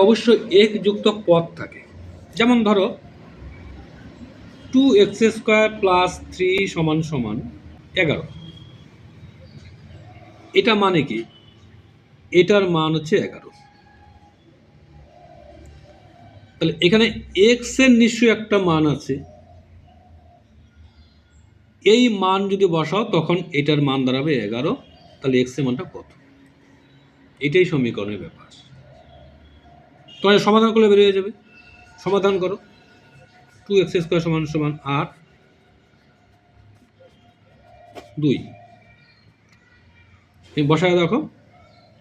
অবশ্যই এক যুক্ত পদ থাকে, যেমন ধরো 2x² প্লাস 3 সমান সমান 11। এটা মানে কি? এটার মান হচ্ছে 11। তাহলে এখানে এক্স এর নিশ্চয়ই একটা মান আছে, এই মান যদি বসাও তখন এটার মান দাঁড়াবে 11। তাহলে এক্স এর মানটা কত? এটাই সমীকরণের ব্যাপার। তোমার সমাধান করলে বেরিয়ে যাবে। সমাধান করো। 2x² সমান সমান 8, 2 বসায় দেখো,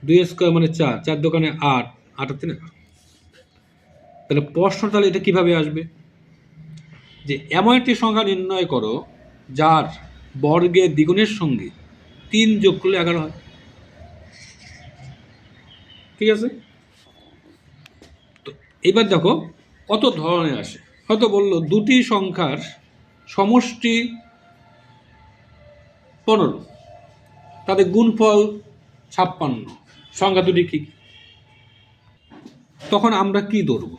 2² মানে 4, 4 দোকানে 8, 8 আর 3 11। তাহলে প্রশ্ন তাহলে এটা কিভাবে আসবে? যে এমন একটি সংখ্যা নির্ণয় করো যার বর্গের দ্বিগুণের সঙ্গে 3 যোগ করলে 11 হয়। ঠিক আছে? তো এবার দেখো কত ধরনের আসে। হয়তো বললো দুটি সংখ্যার সমষ্টি 15, তাদের গুণফল 56, সংখ্যা দুটি কি? তখন আমরা কি ধরব?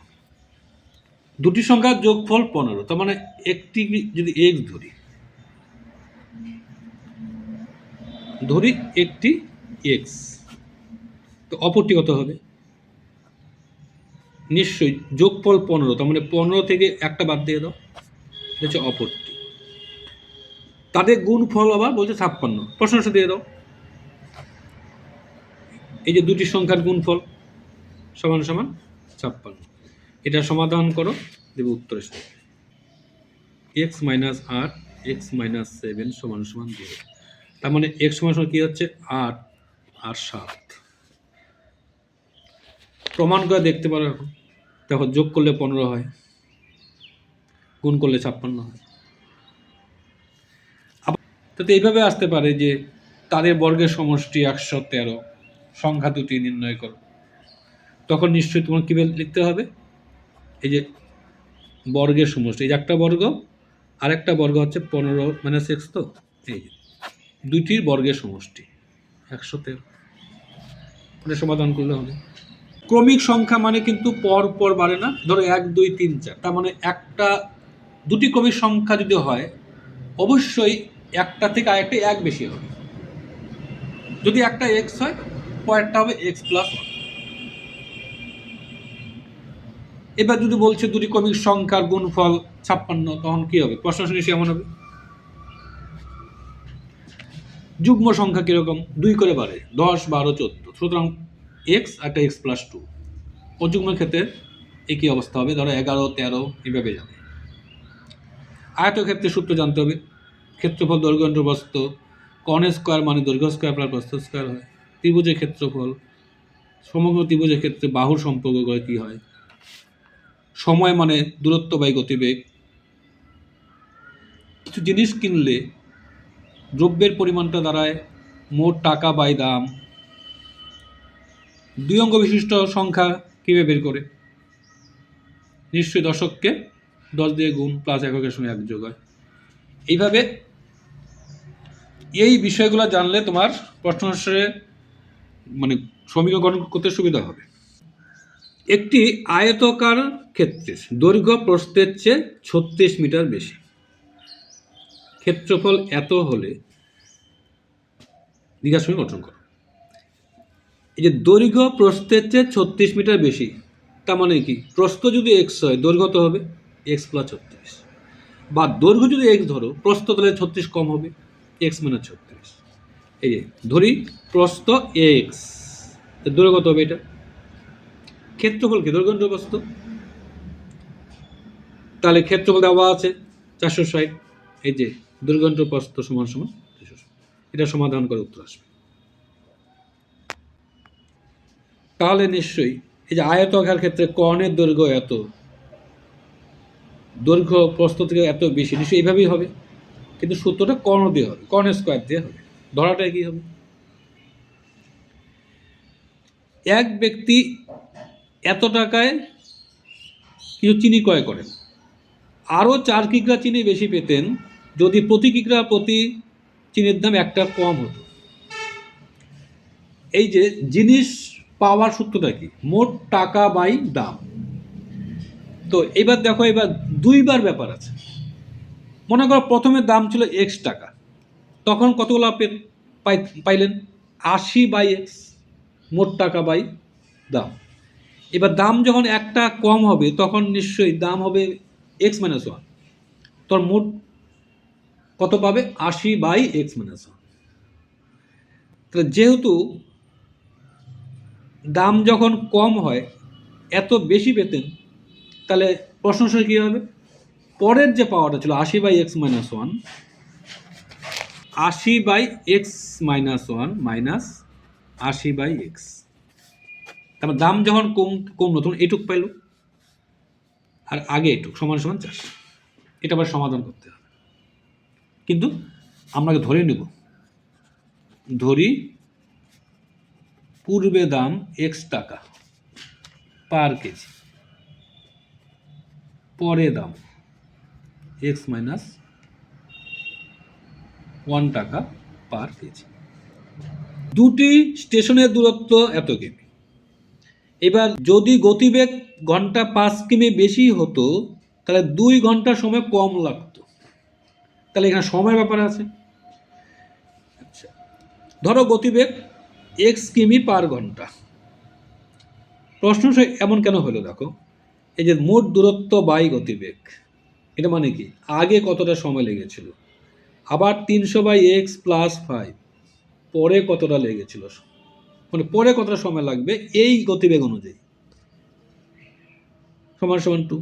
দুটি সংখ্যার যোগফল 15, তার মানে একটি যদি এক্স ধরি একটি এক্স, তো অপরটি কত হবে? নিশ্চয়ই যোগফল 15, তার মানে 15 থেকে একটা বাদ দিয়ে দাও, এটা হচ্ছে অপরটি। তাদের গুণফল আবার বলছে 56, প্রশ্নটা দিয়ে দাও। এই যে দুটি সংখ্যার গুণফল সমান সমান 56, এটা সমাধান করো, দেবে উত্তর এসে x - 8 x - 7 সমান সমান 0। তার মানে x সমান সমান কি হচ্ছে 8 আর 7। প্রমাণ করে দেখতে পারো। এখন দেখো যোগ করলে 15 হয়, গুণ করলে 56 হয়। আবার তো এইভাবে আসতে পারে যে তাদের বর্গের সমষ্টি 113, সংখ্যা দুটি নির্ণয় করো। তখন নিশ্চয়ই তোমার কী লিখতে হবে? এই যে বর্গের সমষ্টি, এই যে একটা বর্গ আর একটা বর্গ হচ্ছে 15 - x, তো এই যে দুইটির বর্গের সমষ্টি 113, মানে সমাধান করলে হবে। ক্রমিক সংখ্যা মানে কিন্তু পর পর বাড়ে না। ধরো 1 2 3 4, তার মানে দুটি ক্রমিক সংখ্যা যদি হয় অবশ্যই একটা থেকে আরেকটা 1 বেশি হবে। যদি একটা এক্স হয় পরেরটা হবে x + 1। এবার যদি বলছে দুটি ক্রমিক সংখ্যার গুণফল 56, তখন কি হবে? প্রশ্ন শুনে এমন হবে। যুগ্ম সংখ্যা কিরকম? 2 করে বাড়ে, 10 12 14, সুতরাং এক্স একটা x + 2। অযুগ্ম ক্ষেত্রে একই অবস্থা হবে, ধরো 11 13 এভাবে যাবে। আয়তক্ষেত্রের সূত্র জানতে হবে। ক্ষেত্রফল দৈর্ঘ্য ইন্টু প্রস্থ, কর্ণের স্কয়ার মানে দৈর্ঘ্য স্কয়ার প্লাস প্রস্থ স্কয়ার হয়। ত্রিভুজের ক্ষেত্রফল, সমগ্র ত্রিভুজের ক্ষেত্রে বাহুর সম্পর্ক করে কি হয়। সময় মানে দূরত্ব বাই গতিবেগ। কিছু জিনিস কিনলে দ্রব্যের পরিমাণটা দাঁড়ায় মোট টাকা বাই দাম। 2 অঙ্ক বিশিষ্ট সংখ্যা কীভাবে বের করে? নিশ্চয়ই দশককে 10 দিয়ে গুণ প্লাস এককের সঙ্গে 1 যোগ হয়। এইভাবে এই বিষয়গুলো জানলে তোমার প্রশ্ন মানে সমীকরণ গঠন করতে সুবিধা হবে। একটি আয়তকার ক্ষেত্রের দৈর্ঘ্য প্রস্থের চেয়ে 36 মিটার বেশি। ক্ষেত্রফল এত হলে দ্বিঘাত সমীকরণ গঠন করো। এই যে দৈর্ঘ্য প্রস্থের চেয়ে 36 মিটার বেশি, তার মানে কি? প্রস্থ যদি x হয়, দৈর্ঘ্য তো হবে x + 36, বা দৈর্ঘ্য যদি x ধরো, প্রস্থ তাহলে 36 কম হবে, x - 36। এই যে ধরি প্রস্থ x, দৈর্ঘ্য কত হবে? এটা ক্ষেত্রফল কি? দৈর্ঘ্য ইন্টু প্রস্থ। তাহলে ক্ষেত্রফল দেওয়া আছে 460, এই যে দৈর্ঘ্য ইন্টু প্রস্থ সমান সমান 360। এটা সমাধান করে উত্তর আসবে। তাহলে নিশ্চয়ই এই যে আয়তাকার ক্ষেত্রে কর্ণের দৈর্ঘ্য এত, দৈর্ঘ্য প্রস্থ থেকে এত বেশি, নিশ্চয়ই এইভাবেই হবে। কিন্তু সূত্রটা কর্ণ দিয়ে হবে, কর্ণের স্কয়ার দিয়ে হবে। ধরাটা কি হবে? এক ব্যক্তি এত টাকায় কিছু চিনি ক্রয় করেন, আরও 4 কিগ্রা চিনি বেশি পেতেন যদি প্রতি কিগ্রা প্রতি চিনির দাম 1 টাকা কম হতো। এই যে জিনিস পাওয়ার সূত্রটা কি? মোট টাকা বাই দাম। তো এবার দেখো, এবার দুইবার ব্যাপার আছে। মনে করো প্রথমে দাম ছিল এক্স টাকা, তখন কতগুলো পাইলেন? 80/x, মোট টাকা বাই দাম। এবার দাম যখন একটা কম হবে তখন নিশ্চয়ই দাম হবে x-1, তোর মোট কত পাবে? 80/x-1। তাহলে যেহেতু দাম যখন কম হয় এত বেশি পেতেন, তাহলে প্রশ্ন কী হবে? পরের যে পাওয়ারটা ছিল 80/x-1, 80/x-1 মাইনাস 80/x, তারপর দাম যখন কমলো তখন এইটুক পাইল, আর আগে এইটুক সমান সমান 4। এটা আবার সমাধান করতে হবে, কিন্তু আমরা ধরে নেব, ধরি পূর্বে দাম এক্স টাকা পার কেজি, পরে দাম x-1 টাকা পার কেজি। দুটি স্টেশনের দূরত্ব এত কিমি। এবার যদি গতিবেগ ঘন্টা 5 কিমি বেশি হতো তাহলে 2 ঘন্টা সময় কম লাগতো। তাহলে এখানে সময়ের ব্যাপার আছে। আচ্ছা, ধরো গতিবেগ x কিমি পার ঘন্টা। প্রশ্ন এমন কেন হলো? দেখো, এই যে মোট দূরত্ব বাই গতিবেগ, এটা মানে কি? আগে কতটা সময় লেগেছিল, আবার 300/x + 5 পরে কতটা লেগেছিল, মানে পরে কতটা সময় লাগবে এই গতিবেগ অনুযায়ী, সমান সমান 2,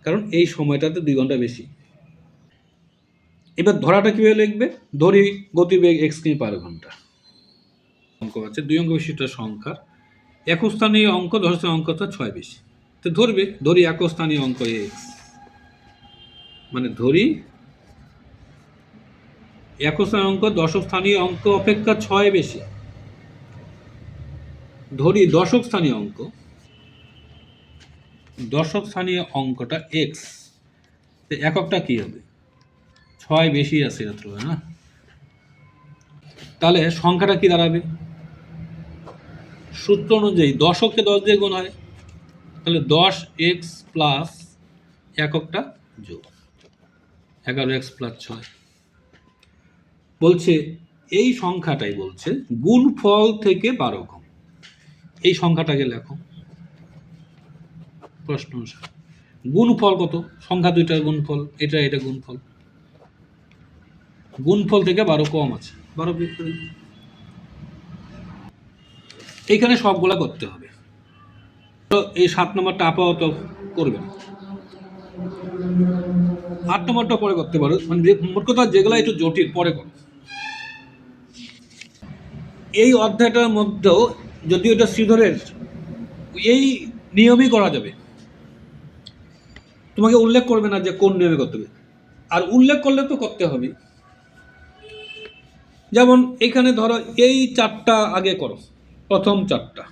কারণ এই সময়টাতে 2 ঘন্টা বেশি। এবার ধরাটা কীভাবে লিখবে? ধরি গতিবেগ x কিমি পার ঘন্টা, অঙ্ক আছে 2 অঙ্ক বিশিষ্ট সংখ্যার একক স্থানীয় অঙ্ক 10 স্থানীয় অঙ্ক 6 বেশি। তো ধরি একক স্থানীয় অঙ্ক x, মানে ধরি একক স্থানীয় অঙ্ক 10 স্থানীয় অঙ্ক অপেক্ষা 6 বেশি। ধরি দশক স্থানীয় অঙ্কটা x, এককটা কি হবে? 6 বেশি আছে মাত্র, না? তাহলে সংখ্যাটা কি দাঁড়াবে? সূত্র অনুযায়ী দশককে 10 দিয়ে গুণ হয়, তাহলে 10x প্লাস এককটা যোগ 11x + 6 বলছে। এই সংখ্যাটাই বলছে গুণফল থেকে 12 কম। এই সংখ্যাটাকে লেখো প্রশ্ন অনুসারে। গুণফল কত? সংখ্যা দুইটার গুণফল, এটা গুণফল। গুণফল থেকে 12 কম আছে, 12 বিয়োগ করে। এইখানে সবগুলা করতে হবে। তো এই 7 নম্বরটা আপাতত করবে, 8 নম্বরটা পরে করতে পারো, মানে মোট কথা যেগুলো একটু জটিল পরে করো। এই অধ্যায়টার মধ্যেও যদি এটা শ্রীধরের এই নিয়মই করা যাবে, তোমাকে উল্লেখ করবে না যে কোন নিয়মে করতে হবে, আর উল্লেখ করলে তো করতে হবে। যেমন এখানে ধরো এই 4টা আগে করো, প্রথম 4টা,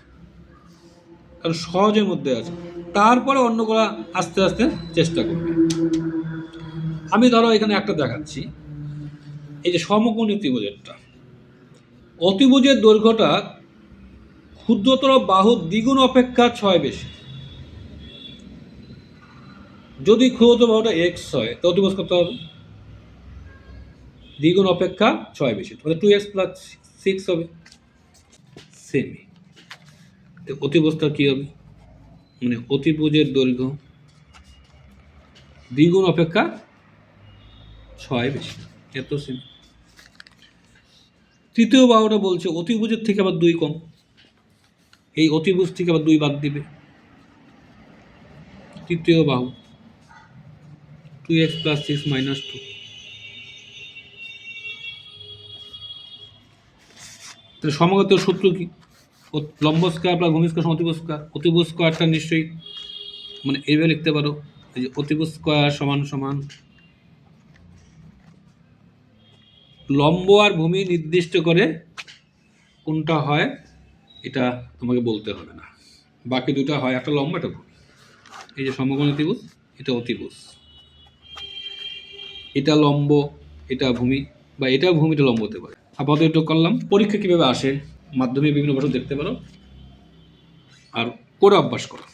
কারণ সহজের মধ্যে আছে, তারপরে অন্যগুলা আস্তে আস্তে চেষ্টা করবে। আমি ধরো এখানে একটা দেখাচ্ছি, এই যে সমকোণী ত্রিভুজেরটা, অতিভুজের দৈর্ঘ্যটা ক্ষুদ্রতর বাহুর দ্বিগুণ অপেক্ষা 6 বেশি। যদি ক্ষুদ্রতর বাহুটা x হয় তো অতিভুজ কত হবে? দ্বিগুণ অপেক্ষা 6 বেশি, তাহলে 2x + 6 হবে। সেমি অতিভুজটা কি হবে? মানে অতিভুজের দৈর্ঘ্য দ্বিগুণ অপেক্ষা 6 বেশি, এত সেমি। তৃতীয় বাহুটা বলছে অতিভুজের থেকে আবার 2 কম, এই অতিভুজ থেকে আবার 2 বাদ দিবে। তৃতীয় বাহু 2x + 6 - 2। তাহলে সমঘাতের সূত্র কি? লম্ব স্কয়ার প্লাস ভূমি স্কয়ার সমান অতিভুজ স্কয়ার। অতিভুজ স্কয়ারটা নিশ্চয়ই মানে এইভাবে লিখতে পারো, এই যে অতিভুজ স্কয়ার সমান সমান লম্ব আর ভূমি নির্দিষ্ট করে কোনটা হয় এটা তোমাকে বলতে হবে না, বাকি দুটো হয়, একটা লম্ব একটা ভূমি। এই যে সমকোণী ত্রিভুজ, এটা অতিভুজ, এটা লম্ব এটা ভূমি, বা এটা ভূমিটা লম্ব হতে পারে। আপাতত একটু করলাম। পরীক্ষা কিভাবে আসে মাধ্যমিক বিভিন্ন বছর দেখতে পারো। আর করে অভ্যাস করো।